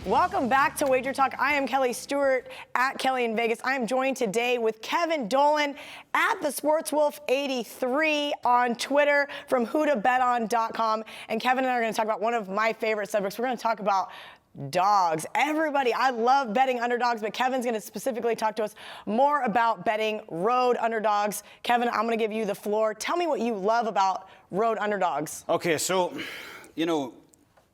Welcome back to WagerTalk. I am Kelly Stewart at Kelly in Vegas. I am joined today with Kevin Dolan at the SportsWolf83 on Twitter from whotobetton.com. And Kevin and I are going to talk about one of my favorite subjects. We're going to talk about dogs. Everybody, I love betting underdogs, but Kevin's going to specifically talk to us more about betting Road Underdogs. Kevin, I'm going to give you the floor. Tell me what you love about Road Underdogs. Okay, so,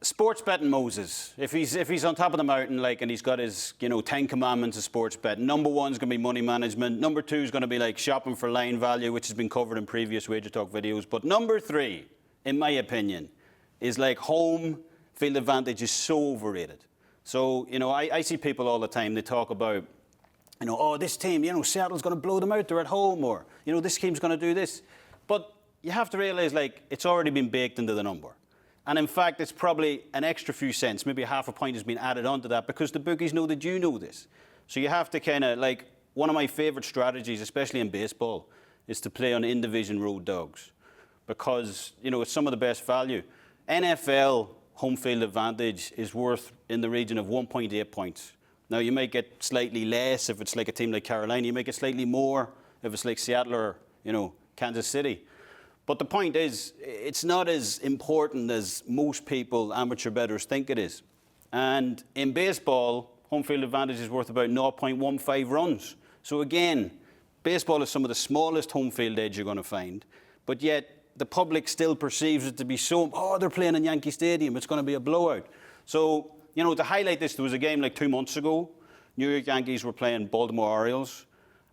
sports betting Moses. If he's on top of the mountain, and he's got his, 10 commandments of sports betting, number one's going to be money management. Number two is going to be like shopping for line value, which has been covered in previous WagerTalk videos. But number three, in my opinion, is like home field advantage is so overrated. So, I see people all the time, they talk about, oh, this team, Seattle's going to blow them out, they're at home, or, this team's going to do this. But you have to realize, it's already been baked into the number. And in fact, it's probably an extra few cents, maybe half a point has been added onto that because the bookies know that you know this. So you have to kind of, one of my favorite strategies, especially in baseball, is to play on in-division road dogs because, it's some of the best value. NFL home field advantage is worth in the region of 1.8 points. Now, you might get slightly less if it's like a team like Carolina. You might get slightly more if it's like Seattle or, Kansas City. But the point is, it's not as important as most people, amateur bettors, think it is. And in baseball, home field advantage is worth about 0.15 runs. So again, baseball is some of the smallest home field edge you're going to find. But yet, the public still perceives it to be so, they're playing in Yankee Stadium, it's going to be a blowout. So, to highlight this, there was a game 2 months ago. New York Yankees were playing Baltimore Orioles.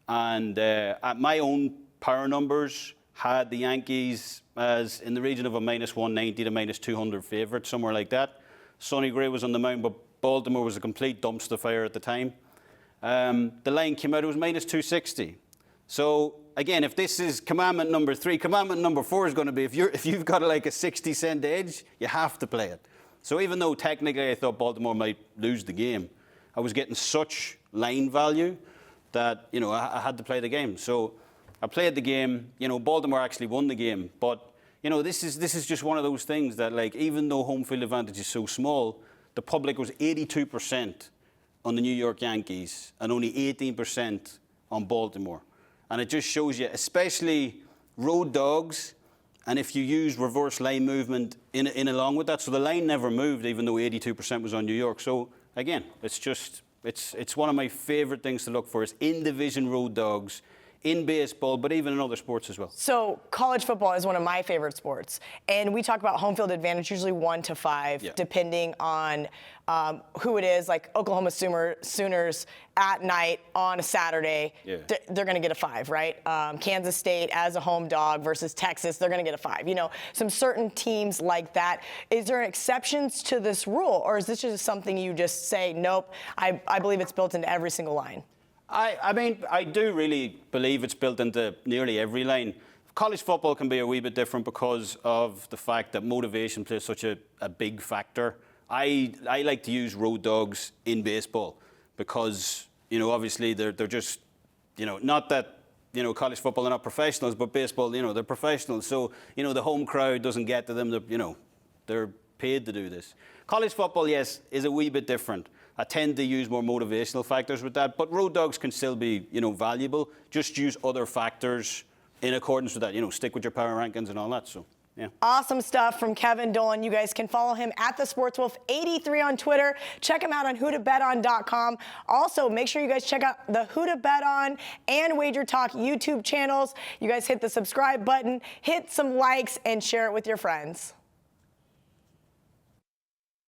And at my own power numbers, had the Yankees as in the region of a minus 190 to minus 200 favourite, somewhere like that. Sonny Gray was on the mound, but Baltimore was a complete dumpster fire at the time. The line came out, it was minus 260. So, again, if this is commandment number 3, commandment number 4 is going to be if you've got a 60-cent edge, you have to play it. So even though technically I thought Baltimore might lose the game, I was getting such line value that, I had to play the game. So I played the game. Baltimore actually won the game. But, this is just one of those things that, even though home field advantage is so small, the public was 82% on the New York Yankees and only 18% on Baltimore. And it just shows you, especially road dogs, and if you use reverse line movement in along with that. So the line never moved, even though 82% was on New York. So, again, it's one of my favorite things to look for is in-division road dogs, in baseball, but even in other sports as well. So college football is one of my favorite sports. And we talk about home field advantage, usually 1 to 5, depending on who it is. Like Oklahoma Sooners at night on a Saturday, they're going to get a 5, right? Kansas State as a home dog versus Texas, they're going to get a 5. Some certain teams like that. Is there exceptions to this rule, or is this just something you just say, nope, I believe it's built into every single line? I mean, I do really believe it's built into nearly every line. College football can be a wee bit different because of the fact that motivation plays such a big factor. I like to use road dogs in baseball because, obviously they're just, not that, college football are not professionals, but baseball, they're professionals. So, the home crowd doesn't get to them. They're paid to do this. College football, yes, is a wee bit different. I tend to use more motivational factors with that, but road dogs can still be, valuable. Just use other factors in accordance with that. Stick with your power rankings and all that. So, yeah. Awesome stuff from Kevin Dolan. You guys can follow him at the SportsWolf83 on Twitter. Check him out on whotobetton.com. Also, make sure you guys check out the Who to Bet On and WagerTalk YouTube channels. You guys hit the subscribe button, hit some likes, and share it with your friends.